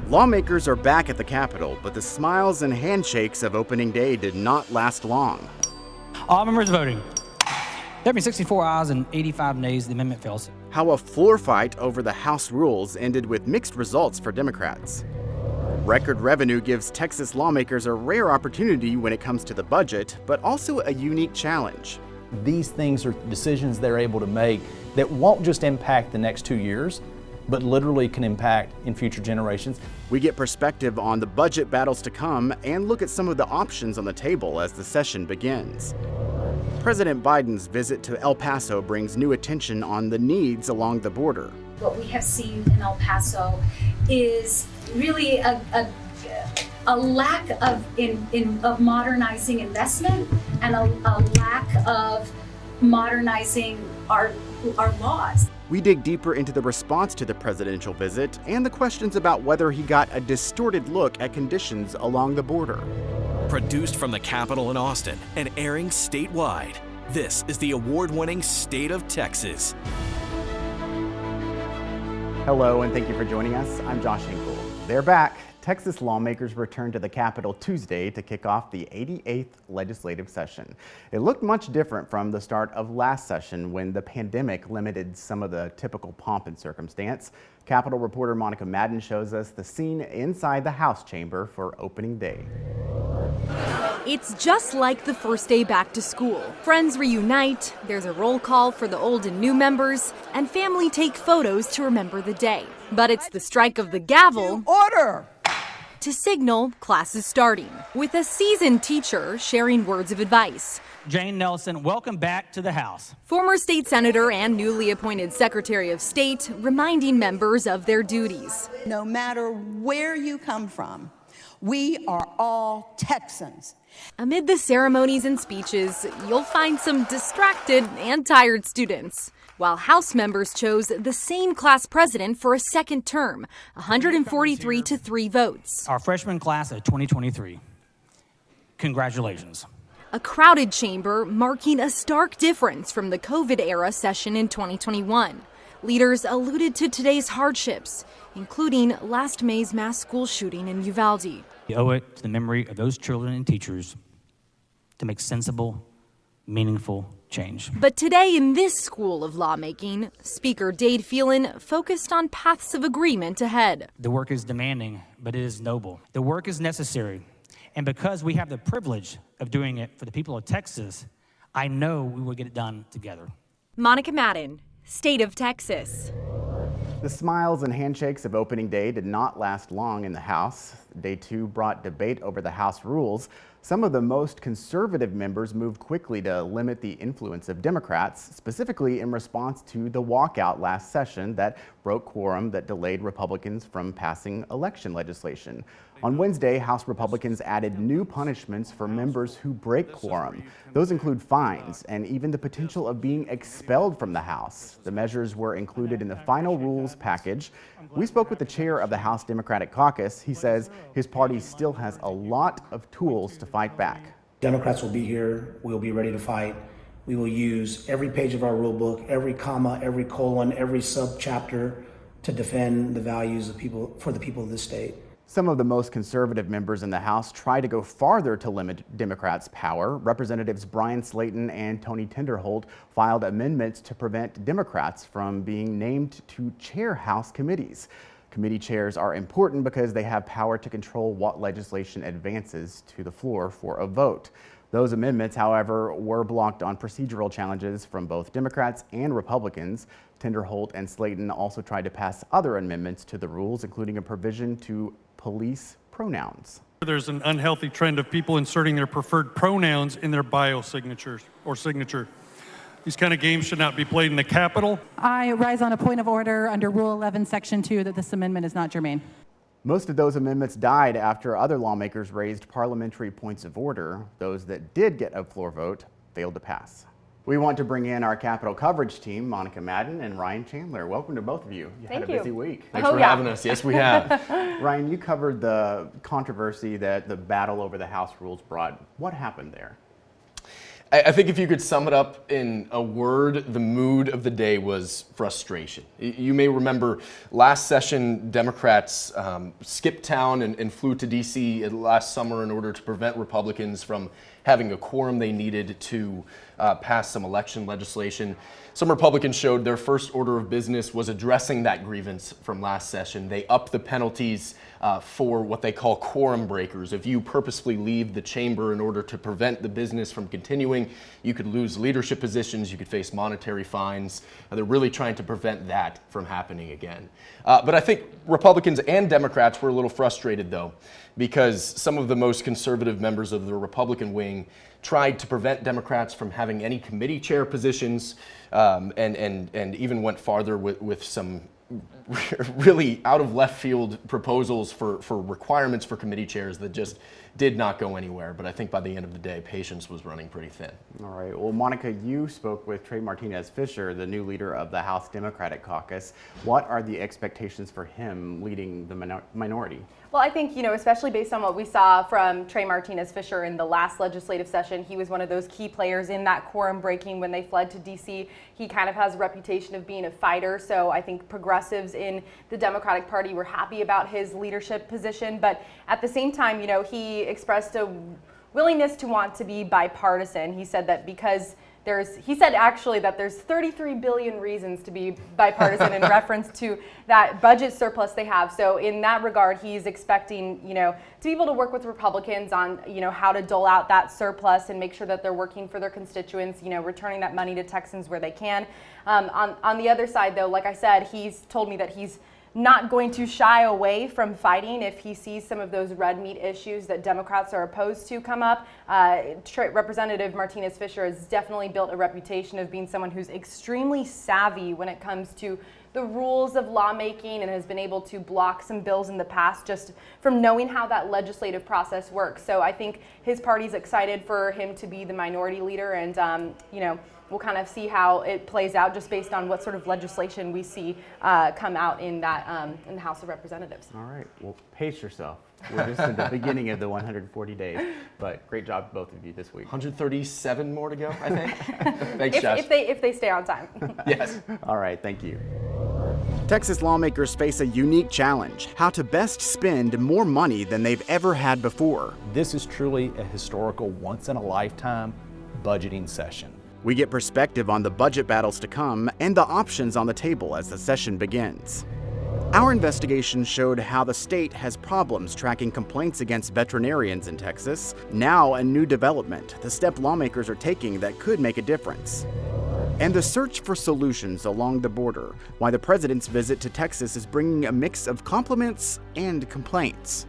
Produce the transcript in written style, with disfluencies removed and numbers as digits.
Lawmakers are back at the Capitol, but the smiles and handshakes of opening day did not last long. All members voting. There have been 64 ayes and 85 nays. The amendment fails. How a floor fight over the House rules ended with mixed results for Democrats. Record revenue gives Texas lawmakers a rare opportunity when it comes to the budget, but also a unique challenge. These things are decisions they're able to make that won't just impact the next 2 years, but literally can impact in future generations. We get perspective on the budget battles to come and look at some of the options on the table as the session begins. President Biden's visit to El Paso brings new attention on the needs along the border. What we have seen in El Paso is really a lack of modernizing investment and a lack of modernizing our laws. We dig deeper into the response to the presidential visit and the questions about whether he got a distorted look at conditions along the border. Produced from the Capitol in Austin and airing statewide, this is the award-winning State of Texas. Hello, and thank you for joining us. I'm Josh Hinkle. They're back. Texas lawmakers returned to the Capitol Tuesday to kick off the 88th legislative session. It looked much different from the start of last session when the pandemic limited some of the typical pomp and circumstance. Capitol reporter Monica Madden shows us the scene inside the House chamber for opening day. It's just like the first day back to school. Friends reunite, there's a roll call for the old and new members, and family take photos to remember the day. But it's the strike of the gavel. Order! To signal class is starting, with a seasoned teacher sharing words of advice. Jane Nelson, welcome back to the House. Former state senator and newly appointed Secretary of State reminding members of their duties. No matter where you come from, we are all Texans. Amid the ceremonies and speeches, you'll find some distracted and tired students. While House members chose the same class president for a second term, 143 to 3 votes. Our freshman class of 2023. Congratulations. A crowded chamber marking a stark difference from the COVID-era session in 2021. Leaders alluded to today's hardships, including last May's mass school shooting in Uvalde. We owe it to the memory of those children and teachers to make sensible, meaningful change. But today in this school of lawmaking, Speaker Dade Phelan focused on paths of agreement ahead. The work is demanding, but it is noble. The work is necessary. And because we have the privilege of doing it for the people of Texas, I know we will get it done together. Monica Madden, State of Texas. The smiles and handshakes of opening day did not last long in the House. Day 2 brought debate over the House rules. Some of the most conservative members moved quickly to limit the influence of Democrats, specifically in response to the walkout last session that broke quorum that delayed Republicans from passing election legislation. On Wednesday, House Republicans added new punishments for members who break quorum. Those include fines and even the potential of being expelled from the House. The measures were included in the final rules package. We spoke with the chair of the House Democratic Caucus. He says his party still has a lot of tools to fight back. Democrats will be here. We'll be ready to fight. We will use every page of our rule book, every comma, every colon, every subchapter to defend the values of for the people of this state. Some of the most conservative members in the House try to go farther to limit Democrats' power. Representatives Brian Slayton and Tony Tinderholt filed amendments to prevent Democrats from being named to chair House committees. Committee chairs are important because they have power to control what legislation advances to the floor for a vote. Those amendments, however, were blocked on procedural challenges from both Democrats and Republicans. Tinderholt and Slayton also tried to pass other amendments to the rules, including a provision to police pronouns. There's an unhealthy trend of people inserting their preferred pronouns in their bio signatures or signature. These kind of games should not be played in the Capitol. I rise on a point of order under Rule 11, Section 2, that this amendment is not germane. Most of those amendments died after other lawmakers raised parliamentary points of order. Those that did get a floor vote failed to pass. We want to bring in our Capitol coverage team, Monica Madden and Ryan Chandler. Welcome to both of you. You had a busy week. Thanks for having us. Yes, we have. Ryan, you covered the controversy that the battle over the House rules brought. What happened there? I think if you could sum it up in a word, the mood of the day was frustration. You may remember last session, Democrats skipped town and flew to D.C. last summer in order to prevent Republicans from having a quorum they needed to pass some election legislation. Some Republicans showed their first order of business was addressing that grievance from last session. They upped the penalties for what they call quorum breakers. If you purposefully leave the chamber in order to prevent the business from continuing, you could lose leadership positions, you could face monetary fines. They're really trying to prevent that from happening again. But I think Republicans and Democrats were a little frustrated, though, because some of the most conservative members of the Republican wing tried to prevent Democrats from having any committee chair positions, and even went farther with some really out of left field proposals for requirements for committee chairs that just did not go anywhere. But I think by the end of the day, patience was running pretty thin. All right. Well, Monica, you spoke with Trey Martinez-Fisher, the new leader of the House Democratic Caucus. What are the expectations for him leading the minority? Well, I think, especially based on what we saw from Trey Martinez-Fisher in the last legislative session, he was one of those key players in that quorum breaking when they fled to D.C. He kind of has a reputation of being a fighter, so I think progressives in the Democratic Party were happy about his leadership position. But at the same time, he expressed a willingness to want to be bipartisan. He said that because he said actually that there's 33 billion reasons to be bipartisan in reference to that budget surplus they have. So in that regard, he's expecting, to be able to work with Republicans on, how to dole out that surplus and make sure that they're working for their constituents, returning that money to Texans where they can. On the other side, though, like I said, he's told me that he's not going to shy away from fighting if he sees some of those red meat issues that Democrats are opposed to come up. Representative Martinez-Fisher has definitely built a reputation of being someone who's extremely savvy when it comes to the rules of lawmaking and has been able to block some bills in the past just from knowing how that legislative process works. So I think his party's excited for him to be the minority leader, and we'll kind of see how it plays out just based on what sort of legislation we see come out in in the House of Representatives. All right. Well, pace yourself. We're just at the beginning of the 140 days, but great job, both of you, this week. 137 more to go, I think. Thanks, Josh. If they stay on time. Yes. All right. Thank you. Texas lawmakers face a unique challenge: how to best spend more money than they've ever had before. This is truly a historical, once-in-a-lifetime budgeting session. We get perspective on the budget battles to come and the options on the table as the session begins. Our investigation showed how the state has problems tracking complaints against veterinarians in Texas. Now a new development, the step lawmakers are taking that could make a difference. And the search for solutions along the border, why the president's visit to Texas is bringing a mix of compliments and complaints.